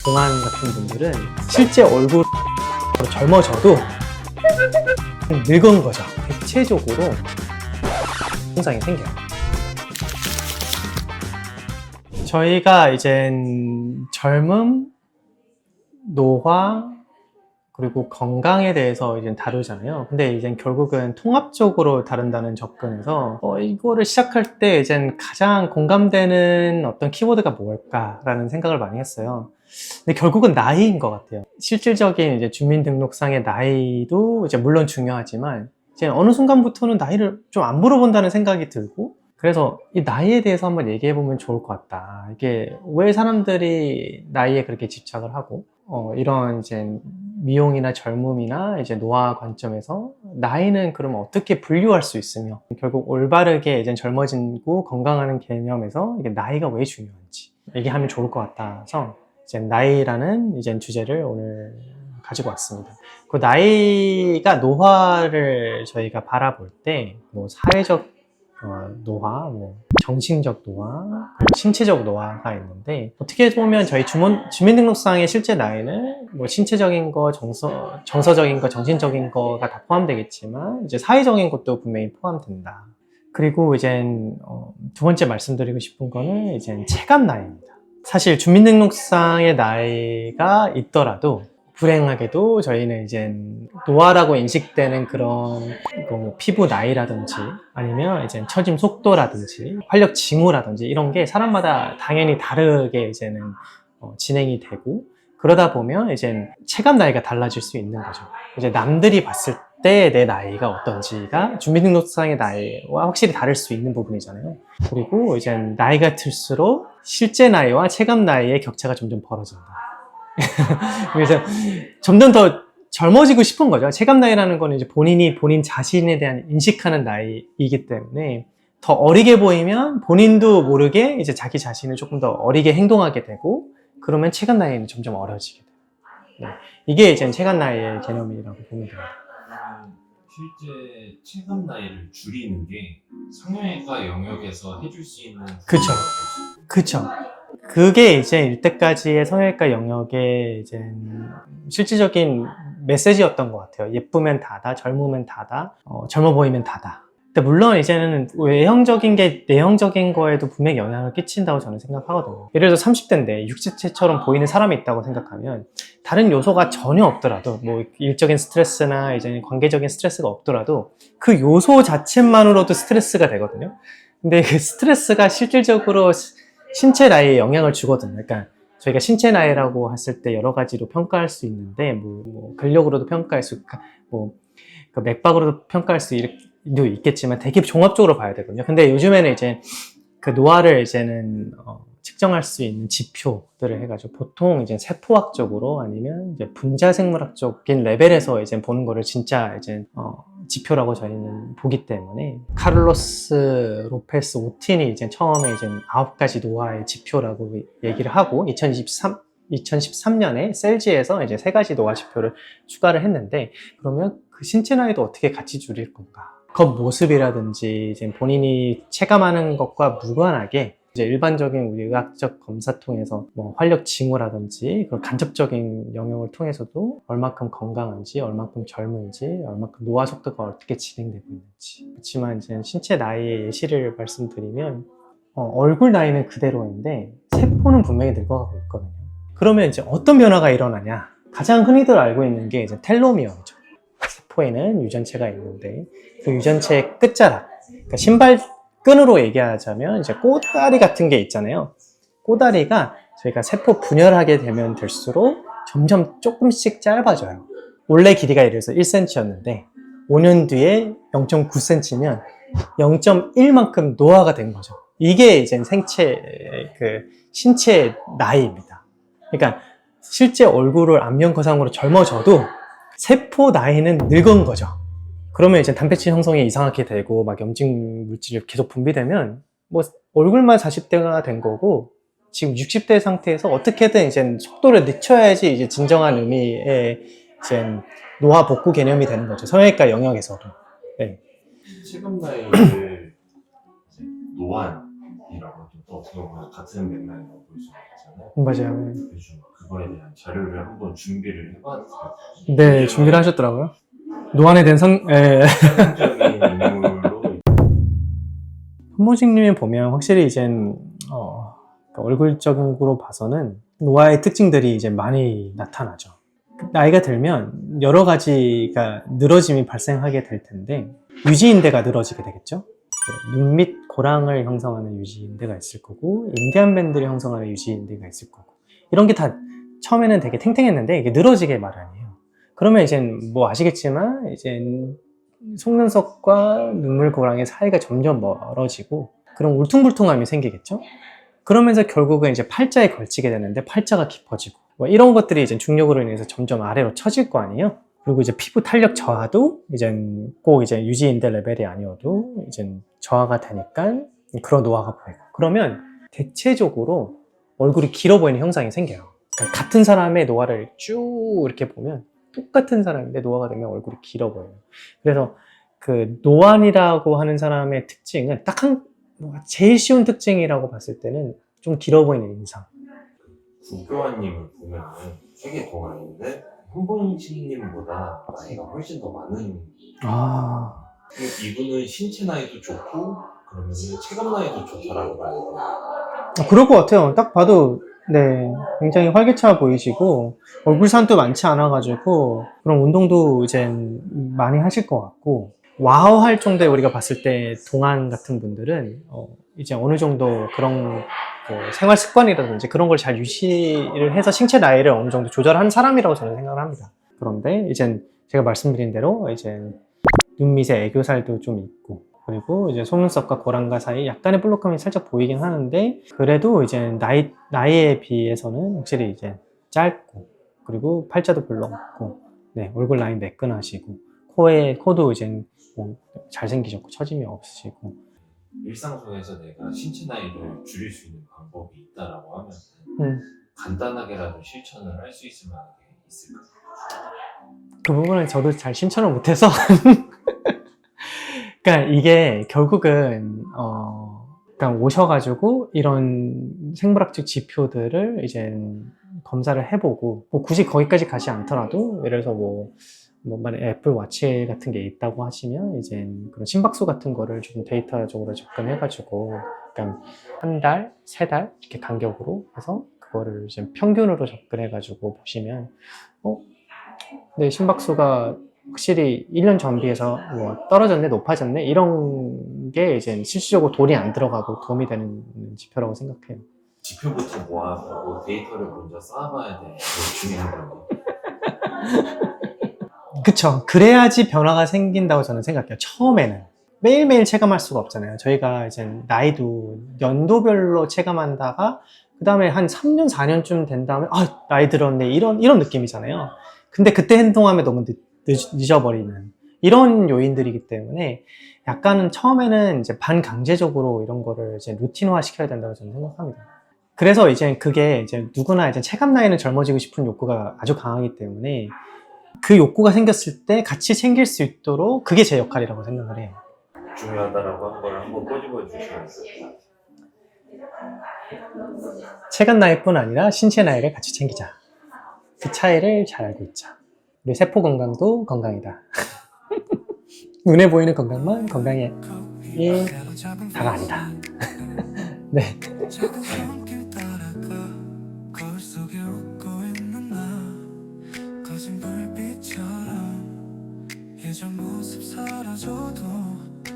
동안 같은 분들은 실제 얼굴로 젊어져도 늙은 거죠. 대체적으로 증상이 생겨요. 저희가 이젠 젊음, 노화, 그리고 건강에 대해서 이제 다루잖아요. 근데 이제 결국은 통합적으로 다룬다는 접근에서 이거를 시작할 때 이제 가장 공감되는 어떤 키워드가 뭘까라는 생각을 많이 했어요. 근데 결국은 나이인 것 같아요. 실질적인 이제 주민등록상의 나이도 이제 물론 중요하지만 이제 어느 순간부터는 나이를 좀 안 물어본다는 생각이 들고, 그래서 이 나이에 대해서 한번 얘기해 보면 좋을 것 같다. 이게 왜 사람들이 나이에 그렇게 집착을 하고, 이런 이제 미용이나 젊음이나 이제 노화 관점에서 나이는 그러면 어떻게 분류할 수 있으며, 결국 올바르게 이제 젊어지고 건강하는 개념에서 이게 나이가 왜 중요한지 얘기하면 좋을 것 같아서 이제 나이라는 이제 주제를 오늘 가지고 왔습니다. 그 나이가 노화를 저희가 바라볼 때 뭐 사회적 노화, 뭐 정신적 노화, 신체적 노화가 있는데, 어떻게 보면 저희 주민등록상의 실제 나이는 뭐 신체적인 거, 정서적인 거, 정신적인 거가 다 포함되겠지만 이제 사회적인 것도 분명히 포함된다. 그리고 이제 두 번째 말씀드리고 싶은 거는 이제 체감 나이입니다. 사실 주민등록상의 나이가 있더라도 불행하게도 저희는 이제 노화라고 인식되는 그런 뭐 피부 나이라든지 아니면 이제 처짐 속도라든지 활력 징후라든지 이런 게 사람마다 당연히 다르게 이제는 진행이 되고, 그러다 보면 이제 체감 나이가 달라질 수 있는 거죠. 이제 남들이 봤을 때 내 나이가 어떤지가 주민등록상의 나이와 확실히 다를 수 있는 부분이잖아요. 그리고 이제 나이가 들수록 실제 나이와 체감 나이의 격차가 점점 벌어진다. 그래서 점점 더 젊어지고 싶은 거죠. 체감 나이라는 거는 이제 본인 자신에 대한 인식하는 나이이기 때문에 더 어리게 보이면 본인도 모르게 이제 자기 자신을 조금 더 어리게 행동하게 되고, 그러면 체감 나이는 점점 어려지게 돼요. 네. 이게 이제 체감 나이의 개념이라고 보면 됩니다. 실제 체감 나이를 줄이는 게 성형외과 영역에서 해줄 수 있는 그쵸. 그쵸. 그게 이제 이때까지의 성형외과 영역의 이제 실질적인 메시지였던 것 같아요. 예쁘면 다다, 젊으면 다다, 젊어 보이면 다다. 근데 물론 이제는 외형적인 게 내형적인 거에도 분명히 영향을 끼친다고 저는 생각하거든요. 예를 들어서 30대인데 60대처럼 보이는 사람이 있다고 생각하면 다른 요소가 전혀 없더라도, 뭐 일적인 스트레스나 이제 관계적인 스트레스가 없더라도 그 요소 자체만으로도 스트레스가 되거든요. 근데 그 스트레스가 실질적으로 신체 나이에 영향을 주거든요. 그러니까 저희가 신체 나이라고 했을 때 여러 가지로 평가할 수 있는데, 뭐 근력으로도 평가할 수, 뭐 그 맥박으로도 평가할 수도 있겠지만 되게 종합적으로 봐야 되거든요. 근데 요즘에는 이제 그 노화를 이제는 측정할 수 있는 지표들을 해가지고 보통 이제 세포학적으로 아니면 이제 분자생물학적인 레벨에서 이제 보는 거를 진짜 이제 지표라고 저희는 보기 때문에, 카를로스 로페스 오틴이 이제 처음에 이제 9가지 노화의 지표라고 얘기를 하고 2013년에 셀지에서 이제 3가지 노화 지표를 추가를 했는데, 그러면 그 신체 나이도 어떻게 같이 줄일 건가? 겉모습이라든지 이제 본인이 체감하는 것과 무관하게 이제 일반적인 우리 의학적 검사 통해서 뭐 활력 징후라든지 그런 간접적인 영역을 통해서도 얼마큼 건강한지, 얼마큼 젊은지, 얼마큼 노화 속도가 어떻게 진행되고 있는지. 그렇지만 이제 신체 나이의 예시를 말씀드리면 얼굴 나이는 그대로인데 세포는 분명히 늙어가고 있거든요. 그러면 이제 어떤 변화가 일어나냐? 가장 흔히들 알고 있는 게 이제 텔로미어죠. 세포에는 유전체가 있는데 그 유전체의 끝자락, 그러니까 신발 끈으로 얘기하자면 이제 꼬다리 같은 게 있잖아요. 꼬다리가 저희가 세포 분열하게 되면 될수록 점점 조금씩 짧아져요. 원래 길이가 예를 들어서 1cm였는데 5년 뒤에 0.9cm면 0.1만큼 노화가 된 거죠. 이게 이제 신체 나이입니다. 그러니까 실제 얼굴을 안면거상으로 젊어져도 세포 나이는 늙은 거죠. 그러면 이제 단백질 형성이 이상하게 되고 막 염증 물질이 계속 분비되면 뭐 얼굴만 40대가 된 거고, 지금 60대 상태에서 어떻게든 이제 속도를 늦춰야지 이제 진정한 의미의 이제 노화 복구 개념이 되는 거죠. 성형외과 영역에서도. 네. 체감 나이를 이제 노안이라고 또 어떻게 보면 같은 맥락이라고 볼 수 있잖아요. 맞아요. 그게 그거에 대한 자료를 한번 준비를 해봐도 네, 준비를 하셨더라고요. 노안에 대한 성적인 인물로 현모직님이 보면 확실히 이젠 그러니까 얼굴적으로 봐서는 노화의 특징들이 이제 많이 나타나죠. 나이가 들면 여러 가지가 늘어짐이 발생하게 될 텐데 유지인대가 늘어지게 되겠죠. 눈 밑 고랑을 형성하는 유지인대가 있을 거고 인디안 밴드를 형성하는 유지인대가 있을 거고 이런 게 다 처음에는 되게 탱탱했는데 이게 늘어지게 마련이에요. 그러면 이제 뭐 아시겠지만 이제 속눈썹과 눈물 고랑의 사이가 점점 멀어지고 그런 울퉁불퉁함이 생기겠죠. 그러면서 결국은 이제 팔자에 걸치게 되는데 팔자가 깊어지고 뭐 이런 것들이 이제 중력으로 인해서 점점 아래로 처질 거 아니에요. 그리고 이제 피부 탄력 저하도 이제 꼭 이제 유지인대 레벨이 아니어도 이제 저하가 되니까 그런 노화가 보이고 그러면 대체적으로 얼굴이 길어 보이는 형상이 생겨요. 그러니까 같은 사람의 노화를 쭉 이렇게 보면 똑같은 사람인데 노화가 되면 얼굴이 길어 보여요. 그래서 그 노안이라고 하는 사람의 특징은 딱 제일 쉬운 특징이라고 봤을 때는 좀 길어 보이는 인상. 구교환님을 보면은 되게 동안인데 현봉식님보다 나이가 훨씬 더 많은. 이분은 신체 나이도 좋고 그러면은 체감 나이도 좋다라고 봐요. 그럴 것 같아요. 딱 봐도 네, 굉장히 활기차 보이시고 얼굴산도 많지 않아가지고 그런 운동도 이제 많이 하실 것 같고 와우 할 정도에 우리가 봤을 때 동안 같은 분들은 이제 어느 정도 그런 그 생활 습관이라든지 그런 걸 잘 유지를 해서 신체 나이를 어느 정도 조절한 사람이라고 저는 생각을 합니다. 그런데 이제 제가 말씀드린 대로 이제 눈 밑에 애교살도 좀 있고 그리고 이제 속눈썹과 고랑가 사이 약간의 볼록함이 살짝 보이긴 하는데 그래도 이제 나이에 비해서는 확실히 이제 짧고 그리고 팔자도 별로 없고 네, 얼굴 라인 매끈하시고 코도 이제 뭐 잘생기셨고 처짐이 없으시고 일상 속에서 내가 신체 나이를 줄일 수 있는 방법이 있다라고 하면 간단하게라도 실천을 할 수 있을 만한 게 있을까? 그 부분은 저도 잘 실천을 못해서 그러니까 이게 결국은 그러니까 오셔가지고 이런 생물학적 지표들을 이제 검사를 해보고 뭐 굳이 거기까지 가지 않더라도 예를 들어서 만약 애플 워치 같은 게 있다고 하시면 이제 그런 심박수 같은 거를 좀 데이터적으로 접근해가지고 그러니까 한 달, 세 달 이렇게 간격으로 해서 그거를 이제 평균으로 접근해가지고 보시면 내 심박수가 확실히 1년 전 비해서 뭐 떨어졌네, 높아졌네 이런 게 이제 실질적으로 돈이 안 들어가고 도움이 되는 지표라고 생각해요. 지표부터 모아보고 데이터를 먼저 쌓아봐야 되는 게 중요한 건데. 그쵸. 그래야지 변화가 생긴다고 저는 생각해요. 처음에는. 매일매일 체감할 수가 없잖아요. 저희가 이제 나이도 연도별로 체감한다가 그 다음에 한 3년, 4년쯤 된 다음에 나이 들었네 이런 느낌이잖아요. 근데 그때 행동하면 너무 늦어버리는 이런 요인들이기 때문에 약간은 처음에는 이제 반강제적으로 이런 거를 이제 루틴화 시켜야 된다고 저는 생각합니다. 그래서 이제 그게 이제 누구나 이제 체감 나이는 젊어지고 싶은 욕구가 아주 강하기 때문에 그 욕구가 생겼을 때 같이 생길 수 있도록 그게 제 역할이라고 생각을 해요. 중요하다라고 한 걸 한번 꼬집어 주시면 좋겠어요. 체감 나이뿐 아니라 신체 나이를 같이 챙기자. 그 차이를 잘 알고 있자. 우리 세포 건강도 건강이다. 눈에 보이는 건강만 건강이 다가 아니다. 네. 예전 모습 사라져도